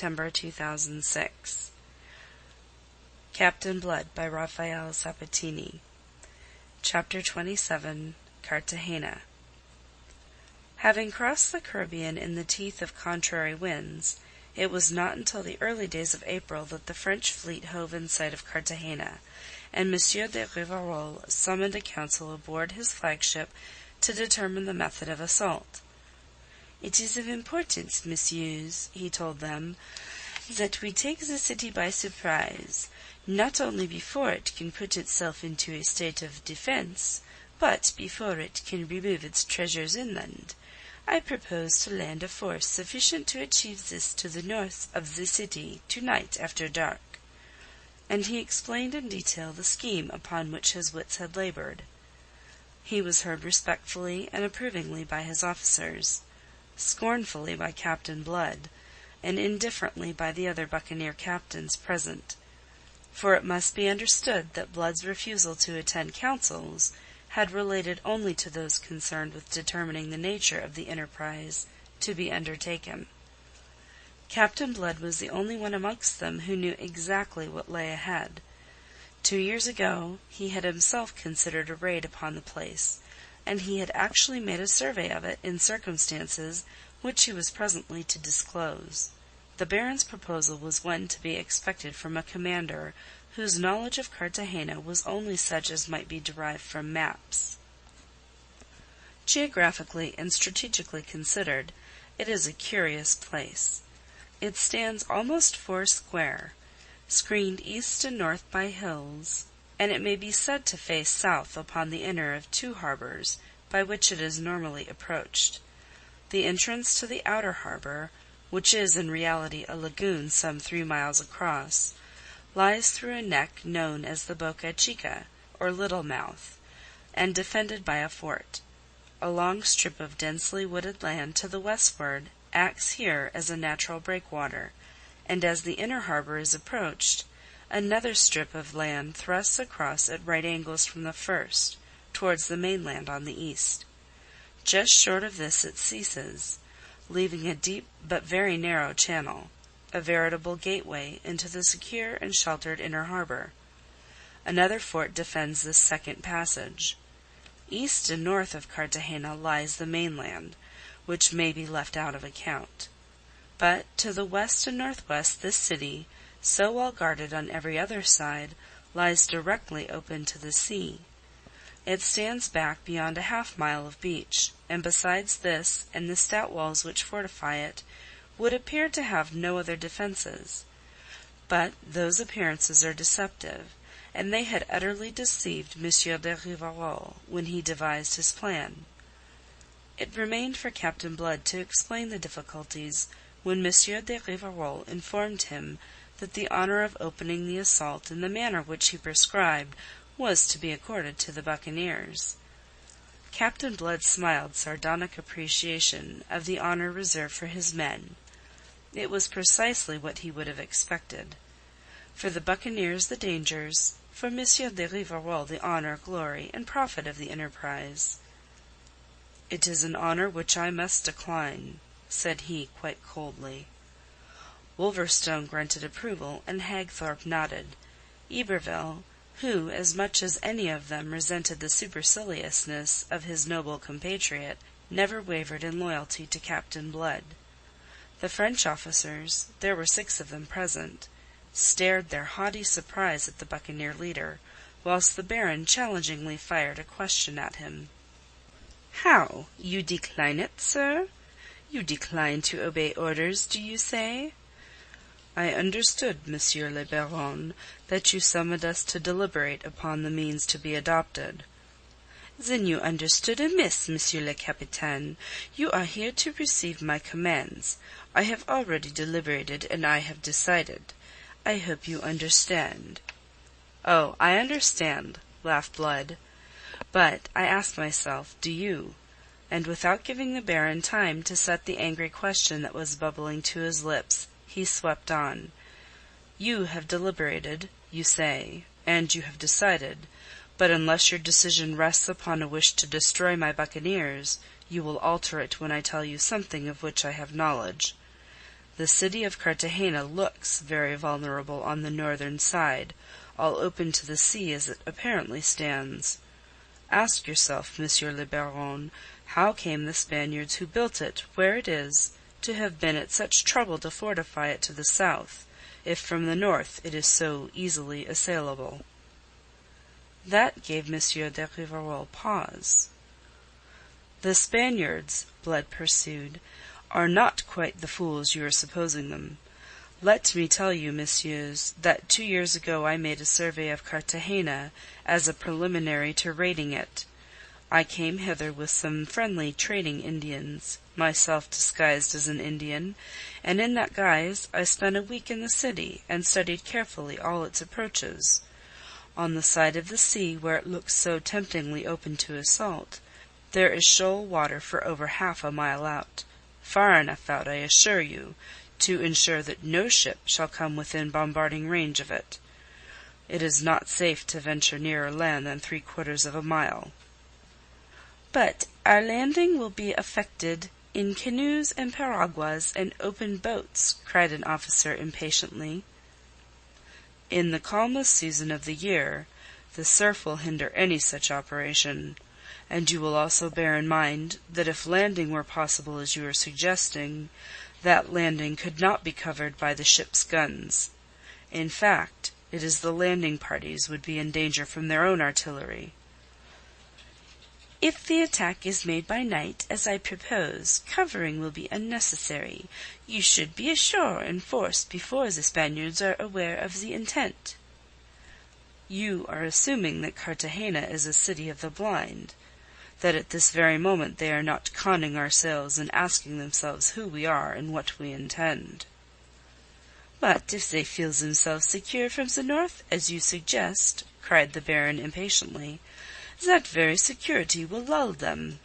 September 2006. Captain Blood by Rafael Sabatini. Chapter 27. Cartagena. Having crossed the Caribbean in the teeth of contrary winds, it was not until the early days of April that the French fleet hove in sight of Cartagena, and Monsieur de Rivarol summoned a council aboard his flagship to determine the method of assault. "It is of importance, messieurs," he told them, "that we take the city by surprise, not only before it can put itself into a state of defense, but before it can remove its treasures inland. I propose to land a force sufficient to achieve this to the north of the city to-night after dark." And he explained in detail the scheme upon which his wits had labored. He was heard respectfully and approvingly by his officers, scornfully by Captain Blood, and indifferently by the other buccaneer captains present. For it must be understood that Blood's refusal to attend councils had related only to those concerned with determining the nature of the enterprise to be undertaken. Captain Blood was the only one amongst them who knew exactly what lay ahead. 2 years ago he had himself considered a raid upon the place, and he had actually made a survey of it in circumstances which he was presently to disclose. The Baron's proposal was one to be expected from a commander whose knowledge of Cartagena was only such as might be derived from maps. Geographically and strategically considered, it is a curious place. It stands almost foursquare, screened east and north by hills, and it may be said to face south upon the inner of 2 harbors by which it is normally approached. The entrance to the outer harbor, which is in reality a lagoon some 3 miles across, lies through a neck known as the Boca Chica, or Little Mouth, and defended by a fort. A long strip of densely wooded land to the westward acts here as a natural breakwater, and as the inner harbor is approached, another strip of land thrusts across at right angles from the first, towards the mainland on the east. Just short of this it ceases, leaving a deep but very narrow channel, a veritable gateway into the secure and sheltered inner harbor. Another fort defends this second passage. East and north of Cartagena lies the mainland, which may be left out of account. But to the west and northwest this city, so well guarded on every other side, lies directly open to the sea. It stands back beyond a half-mile of beach, and besides this and the stout walls which fortify it, would appear to have no other defenses. But those appearances are deceptive, and they had utterly deceived Monsieur de Rivarol when he devised his plan. It remained for Captain Blood to explain the difficulties when Monsieur de Rivarol informed him that the honor of opening the assault in the manner which he prescribed was to be accorded to the buccaneers. Captain Blood smiled sardonic appreciation of the honor reserved for his men. It was precisely what he would have expected. For the buccaneers the dangers, for Monsieur de Rivarol the honor, glory, and profit of the enterprise. "It is an honor which I must decline," said he quite coldly. Wolverstone grunted approval, and Hagthorpe nodded. Iberville, who as much as any of them resented the superciliousness of his noble compatriot, never wavered in loyalty to Captain Blood. The French officers, there were 6 of them present, stared their haughty surprise at the buccaneer leader, whilst the Baron challengingly fired a question at him. "How? You decline it, sir? You decline to obey orders, do you say?" "I understood, Monsieur le Baron, that you summoned us to deliberate upon the means to be adopted." "Then you understood amiss, Monsieur le Capitaine. You are here to receive my commands. I have already deliberated, and I have decided. I hope you understand." "Oh, I understand," laughed Blood. "But I ask myself, do you?" And without giving the Baron time to set the angry question that was bubbling to his lips, he swept on. "You have deliberated, you say, and you have decided, but unless your decision rests upon a wish to destroy my buccaneers, you will alter it when I tell you something of which I have knowledge. The city of Cartagena looks very vulnerable on the northern side, all open to the sea as it apparently stands. Ask yourself, Monsieur le Baron, how came the Spaniards who built it where it is to have been at such trouble to fortify it to the south, if from the north it is so easily assailable?" That gave Monsieur de Rivarol pause. "The Spaniards," Blood pursued, "are not quite the fools you are supposing them. Let me tell you, messieurs, that 2 years ago I made a survey of Cartagena as a preliminary to raiding it. I came hither with some friendly trading Indians, myself disguised as an Indian, and in that guise I spent a week in the city and studied carefully all its approaches. On the side of the sea where it looks so temptingly open to assault, there is shoal water for over half a mile out, far enough out, I assure you, to ensure that no ship shall come within bombarding range of it. It is not safe to venture nearer land than 3/4 of a mile." "But our landing will be effected in canoes and piraguas and open boats," cried an officer impatiently. "In the calmest season of the year, the surf will hinder any such operation. And you will also bear in mind that if landing were possible as you are suggesting, that landing could not be covered by the ship's guns. In fact, it is the landing parties would be in danger from their own artillery." "If the attack is made by night, as I propose, covering will be unnecessary. You should be ashore in force before the Spaniards are aware of the intent." "You are assuming that Cartagena is a city of the blind, that at this very moment they are not conning our sails and asking themselves who we are and what we intend." "But if they feel themselves secure from the north, as you suggest," cried the Baron impatiently, "that very security will lull them."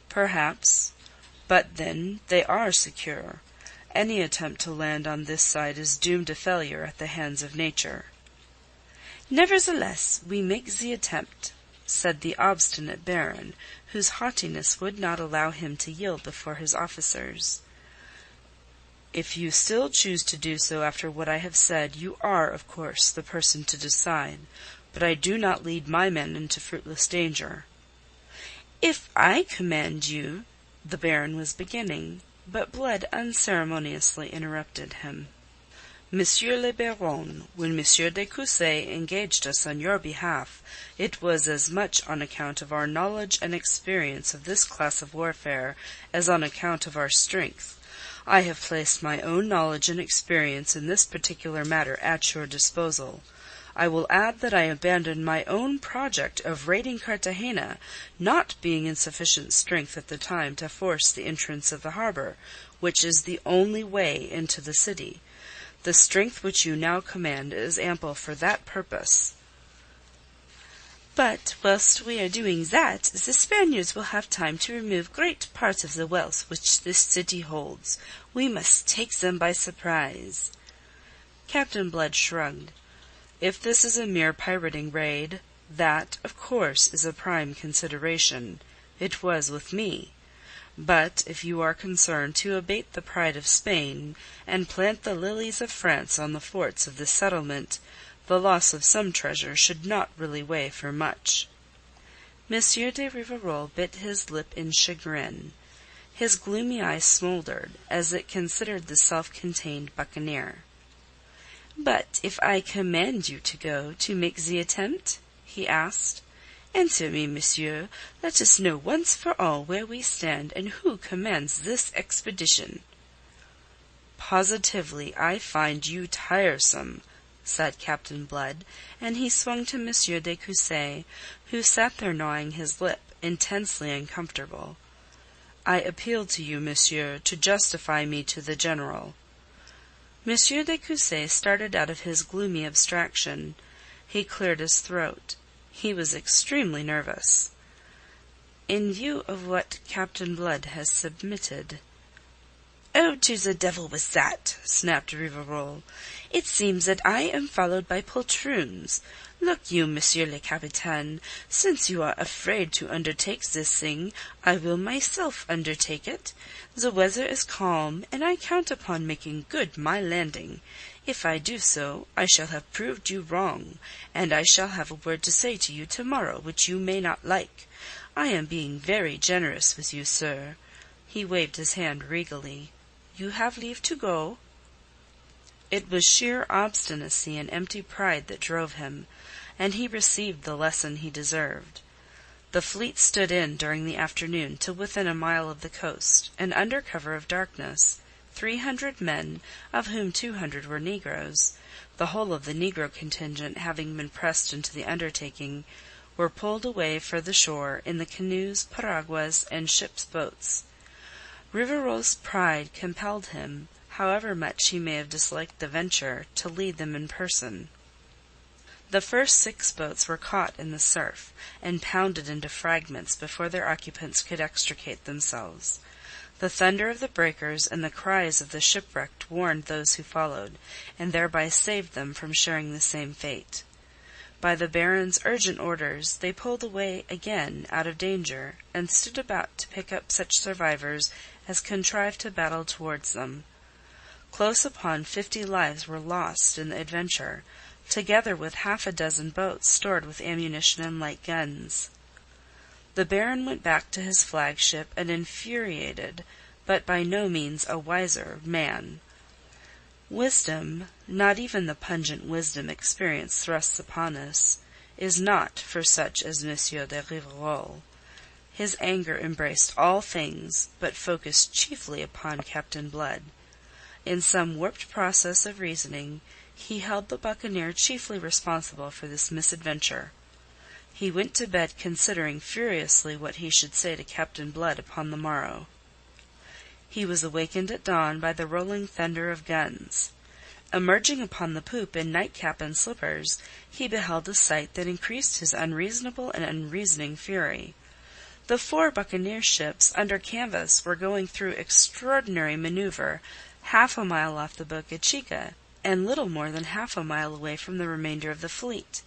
"Perhaps. But then they are secure. Any attempt to land on this side is doomed to failure at the hands of nature." "Nevertheless, we make the attempt," said the obstinate Baron, whose haughtiness would not allow him to yield before his officers. "If you still choose to do so after what I have said, you are, of course, the person to decide, but I do not lead my men into fruitless danger." "If I command you—" the Baron was beginning, but Blood unceremoniously interrupted him. "Monsieur le Baron, when Monsieur de Cussy engaged us on your behalf, it was as much on account of our knowledge and experience of this class of warfare as on account of our strength. I have placed my own knowledge and experience in this particular matter at your disposal. I will add that I abandoned my own project of raiding Cartagena, not being in sufficient strength at the time to force the entrance of the harbour, which is the only way into the city. The strength which you now command is ample for that purpose." "But whilst we are doing that, the Spaniards will have time to remove great part of the wealth which this city holds. We must take them by surprise." Captain Blood shrugged. "If this is a mere pirating raid, that, of course, is a prime consideration. It was with me. But if you are concerned to abate the pride of Spain and plant the lilies of France on the forts of this settlement, the loss of some treasure should not really weigh for much." Monsieur de Rivarol bit his lip in chagrin. His gloomy eye smouldered as it considered the self-contained buccaneer. "But if I command you to go to make the attempt?" he asked. "Answer me, monsieur. Let us know once for all where we stand and who commands this expedition." "Positively, I find you tiresome," said Captain Blood, and he swung to Monsieur de Cussy, who sat there gnawing his lip, intensely uncomfortable. "I appeal to you, monsieur, to justify me to the General." Monsieur de Cussy started out of his gloomy abstraction. He cleared his throat. He was extremely nervous. "In view of what Captain Blood has submitted—" "Oh, to the devil with that!" snapped Rivarol. "It seems that I am followed by poltroons. Look you, Monsieur le Capitaine, since you are afraid to undertake this thing, I will myself undertake it. The weather is calm, and I count upon making good my landing. If I do so, I shall have proved you wrong, and I shall have a word to say to you tomorrow which you may not like. I am being very generous with you, sir." He waved his hand regally. "You have leave to go." It was sheer obstinacy and empty pride that drove him, and he received the lesson he deserved. The fleet stood in during the afternoon to within a mile of the coast, and under cover of darkness 300 men, of whom 200 were negroes, the whole of the negro contingent having been pressed into the undertaking, were pulled away for the shore in the canoes, piraguas, and ships' boats. Rivarol's pride compelled him, however much he may have disliked the venture, to lead them in person. The first 6 boats were caught in the surf, and pounded into fragments before their occupants could extricate themselves. The thunder of the breakers and the cries of the shipwrecked warned those who followed, and thereby saved them from sharing the same fate. By the Baron's urgent orders, they pulled away again out of danger, and stood about to pick up such survivors as contrived to battle towards them. Close upon 50 lives were lost in the adventure, together with half a dozen boats stored with ammunition and light guns. The Baron went back to his flagship an infuriated, but by no means a wiser man. Wisdom, not even the pungent wisdom experience thrusts upon us, is not for such as Monsieur de Rivarol. His anger embraced all things, but focused chiefly upon Captain Blood. In some warped process of reasoning, he held the buccaneer chiefly responsible for this misadventure. He went to bed considering furiously what he should say to Captain Blood upon the morrow. He was awakened at dawn by the rolling thunder of guns. Emerging upon the poop in nightcap and slippers, he beheld a sight that increased his unreasonable and unreasoning fury. The 4 buccaneer ships under canvas were going through extraordinary manoeuvre half a mile off the Boca Chica, and little more than half a mile away from the remainder of the fleet.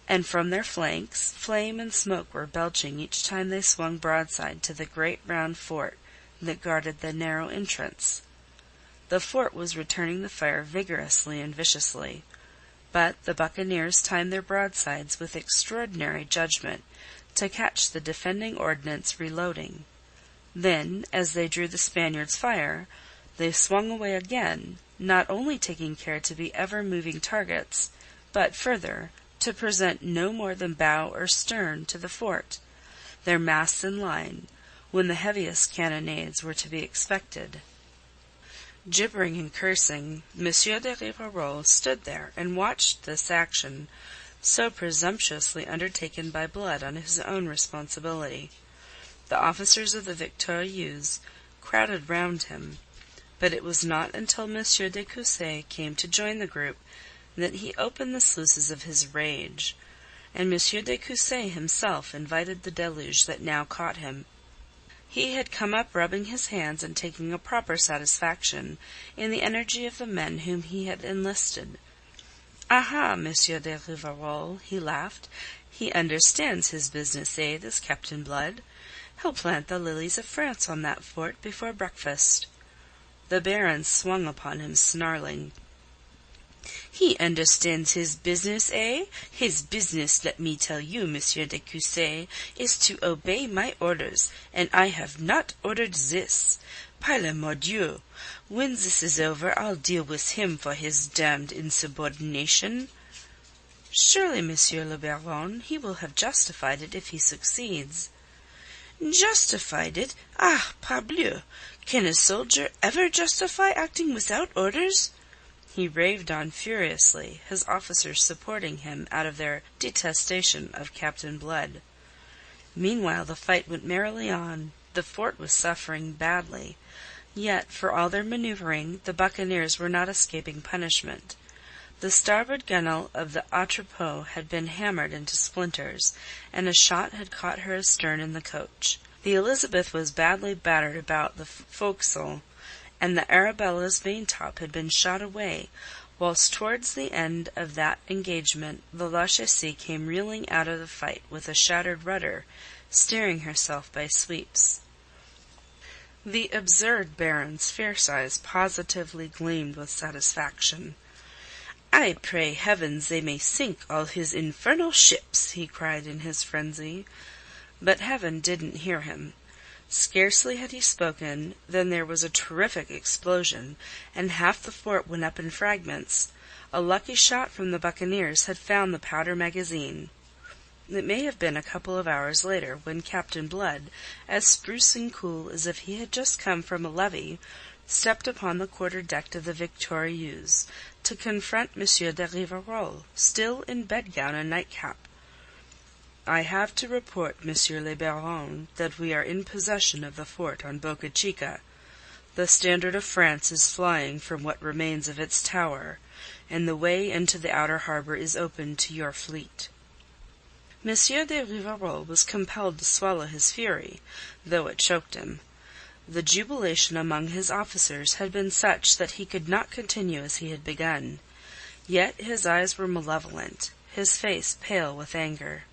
And from their flanks, flame and smoke were belching each time they swung broadside to the great round fort that guarded the narrow entrance. The fort was returning the fire vigorously and viciously, but the buccaneers timed their broadsides with extraordinary judgment to catch the defending ordnance reloading. Then, as they drew the Spaniards' fire, they swung away again, not only taking care to be ever-moving targets, but further, to present no more than bow or stern to the fort, their masts in line, when the heaviest cannonades were to be expected. Gibbering and cursing, Monsieur de Rivarol stood there and watched this action, so presumptuously undertaken by Blood on his own responsibility. The officers of the Victorieuse crowded round him, but it was not until Monsieur de Cussy came to join the group that he opened the sluices of his rage, and Monsieur de Cussy himself invited the deluge that now caught him. He had come up rubbing his hands and taking a proper satisfaction in the energy of the men whom he had enlisted. "Aha, Monsieur de Rivarol," he laughed. "He understands his business, eh, this Captain Blood? He'll plant the lilies of France on that fort before breakfast." The Baron swung upon him, snarling. "He understands his business, eh? His business, let me tell you, Monsieur de Cussy, is to obey my orders, and I have not ordered this. Par le mordieu! When this is over, I'll deal with him for his damned insubordination." "Surely, Monsieur le Baron, he will have justified it if he succeeds." "Justified it? Ah, parbleu! Can a soldier ever justify acting without orders?" He raved on furiously, his officers supporting him out of their detestation of Captain Blood. Meanwhile the fight went merrily on. The fort was suffering badly, yet for all their manoeuvring the buccaneers were not escaping punishment. The starboard gunwale of the Atropos had been hammered into splinters, and a shot had caught her astern in the coach. The Elizabeth was badly battered about the forecastle, and the Arabella's maintop had been shot away, whilst towards the end of that engagement the Lachesis came reeling out of the fight with a shattered rudder, steering herself by sweeps. The absurd Baron's fierce eyes positively gleamed with satisfaction. "I pray heavens they may sink all his infernal ships!" he cried in his frenzy. But heaven didn't hear him. Scarcely had he spoken than there was a terrific explosion, and half the fort went up in fragments. A lucky shot from the buccaneers had found the powder magazine. It may have been a couple of hours later when Captain Blood, as spruce and cool as if he had just come from a levee, stepped upon the quarter-deck of the Victorieuse to confront M. de Rivarol, still in bedgown and nightcap. "I have to report, Monsieur le Baron, that we are in possession of the fort on Boca Chica. The standard of France is flying from what remains of its tower, and the way into the outer harbour is open to your fleet." M. de Rivarol was compelled to swallow his fury, though it choked him. The jubilation among his officers had been such that he could not continue as he had begun. Yet his eyes were malevolent, his face pale with anger.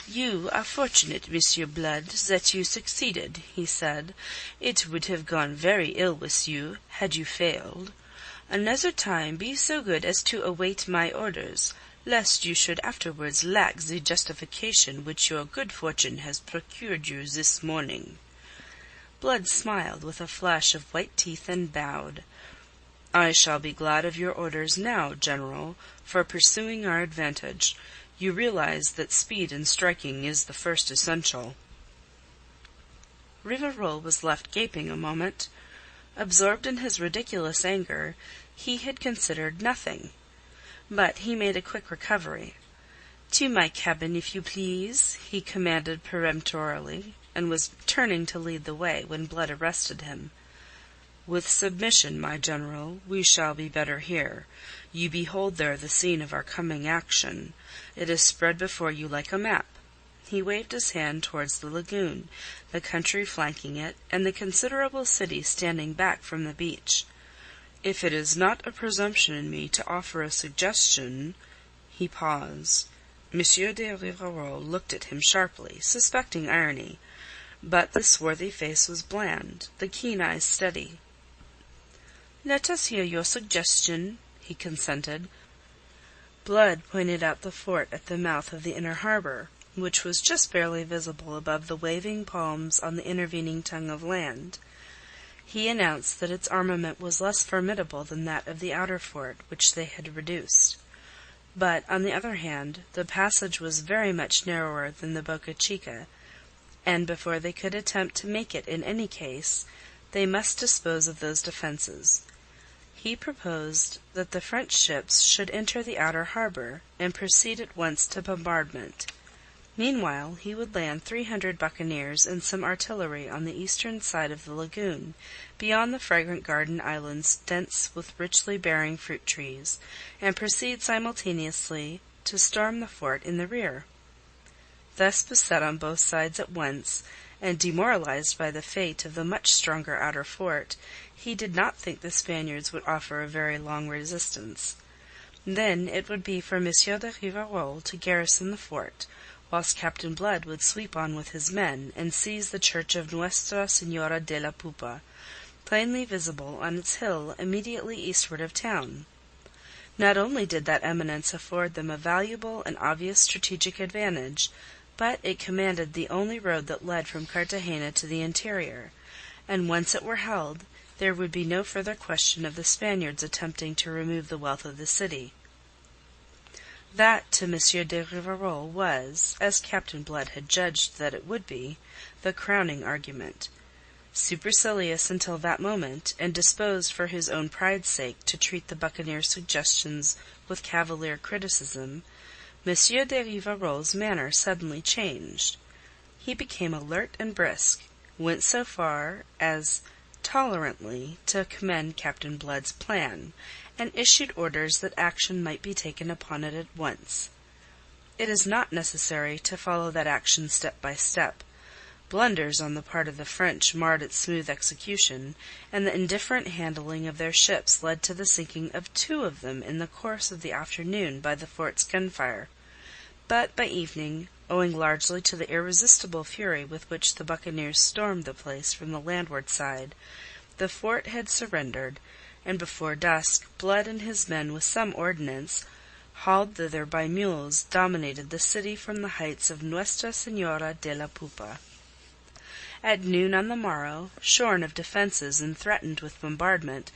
"You are fortunate, Monsieur Blood, that you succeeded," he said. "It would have gone very ill with you had you failed. Another time be so good as to await my orders, lest you should afterwards lack the justification which your good fortune has procured you this morning." Blood smiled with a flash of white teeth and bowed. "I shall be glad of your orders now, General, for pursuing our advantage. You realize that speed in striking is the first essential." Rivarol was left gaping a moment. Absorbed in his ridiculous anger, he had considered nothing. But he made a quick recovery. "To my cabin, if you please," he commanded peremptorily, and was turning to lead the way when Blood arrested him. "With submission, my General, we shall be better here. You behold there the scene of our coming action. It is spread before you like a map." He waved his hand towards the lagoon, the country flanking it, and the considerable city standing back from the beach. "If it is not a presumption in me to offer a suggestion—" He paused. M. de Rivarol looked at him sharply, suspecting irony, but the swarthy face was bland, the keen eyes steady. "Let us hear your suggestion," he consented. Blood pointed out the fort at the mouth of the inner harbour, which was just barely visible above the waving palms on the intervening tongue of land. He announced that its armament was less formidable than that of the outer fort, which they had reduced. But, on the other hand, the passage was very much narrower than the Boca Chica, and before they could attempt to make it in any case, they must dispose of those defences. He proposed that the French ships should enter the outer harbour, and proceed at once to bombardment. Meanwhile, he would land 300 buccaneers and some artillery on the eastern side of the lagoon, beyond the fragrant garden islands dense with richly bearing fruit trees, and proceed simultaneously to storm the fort in the rear. Thus beset on both sides at once, and demoralized by the fate of the much stronger outer fort, he did not think the Spaniards would offer a very long resistance. Then it would be for M. de Rivarol to garrison the fort, whilst Captain Blood would sweep on with his men and seize the church of Nuestra Señora de la Pupa, plainly visible on its hill immediately eastward of town. Not only did that eminence afford them a valuable and obvious strategic advantage, but it commanded the only road that led from Cartagena to the interior, and once it were held, there would be no further question of the Spaniards attempting to remove the wealth of the city. That, to M. de Rivarol, was, as Captain Blood had judged that it would be, the crowning argument. Supercilious until that moment, and disposed for his own pride's sake to treat the buccaneer's suggestions with cavalier criticism, M. de Rivarol's manner suddenly changed. He became alert and brisk, went so far as tolerantly to commend Captain Blood's plan, and issued orders that action might be taken upon it at once. It is not necessary to follow that action step by step, Blunders on the part of the French marred its smooth execution, and the indifferent handling of their ships led to the sinking of 2 of them in the course of the afternoon by the fort's gunfire. But by evening, owing largely to the irresistible fury with which the buccaneers stormed the place from the landward side, the fort had surrendered, and before dusk Blood and his men with some ordnance, hauled thither by mules, dominated the city from the heights of Nuestra Senora de la Poupa. At noon on the morrow, shorn of defences and threatened with bombardment,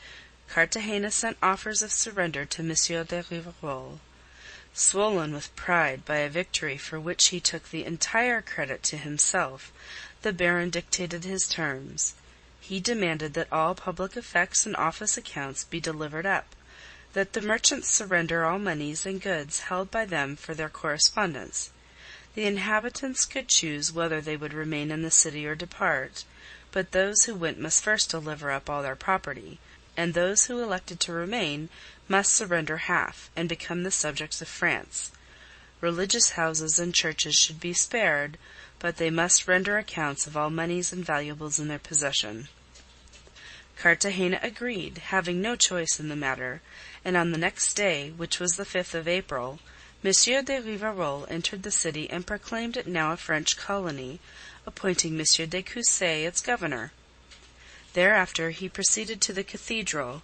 Cartagena sent offers of surrender to M. de Rivarol. Swollen with pride by a victory for which he took the entire credit to himself, the Baron dictated his terms. He demanded that all public effects and office accounts be delivered up, that the merchants surrender all moneys and goods held by them for their correspondence. The inhabitants could choose whether they would remain in the city or depart, but those who went must first deliver up all their property, and those who elected to remain must surrender half, and become the subjects of France. Religious houses and churches should be spared, but they must render accounts of all moneys and valuables in their possession. Cartagena agreed, having no choice in the matter, and on the next day, which was the 5th of April, M. de Rivarol entered the city and proclaimed it now a French colony, appointing M. de Cussy its governor. Thereafter he proceeded to the cathedral,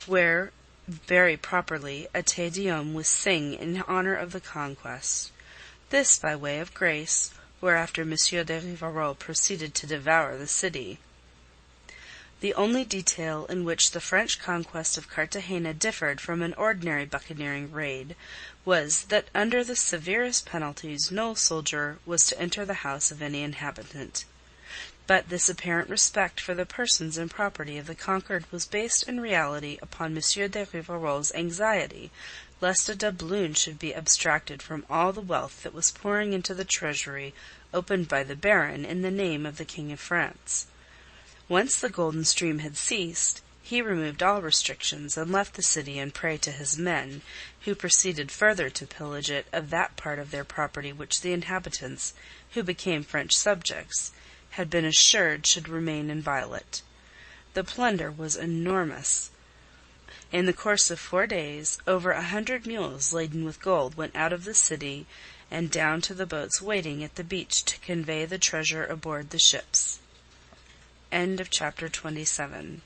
where, very properly, a Te Deum was sung in honour of the conquest. This by way of grace, whereafter M. de Rivarol proceeded to devour the city. The only detail in which the French conquest of Cartagena differed from an ordinary buccaneering raid was that under the severest penalties no soldier was to enter the house of any inhabitant. But this apparent respect for the persons and property of the conquered was based in reality upon M. de Rivarol's anxiety lest a doubloon should be abstracted from all the wealth that was pouring into the treasury opened by the Baron in the name of the King of France. Once the golden stream had ceased, he removed all restrictions and left the city in prey to his men, who proceeded further to pillage it of that part of their property which the inhabitants, who became French subjects, had been assured should remain inviolate. The plunder was enormous. In the course of 4 days, over 100 mules laden with gold went out of the city and down to the boats waiting at the beach to convey the treasure aboard the ships. End of chapter 27.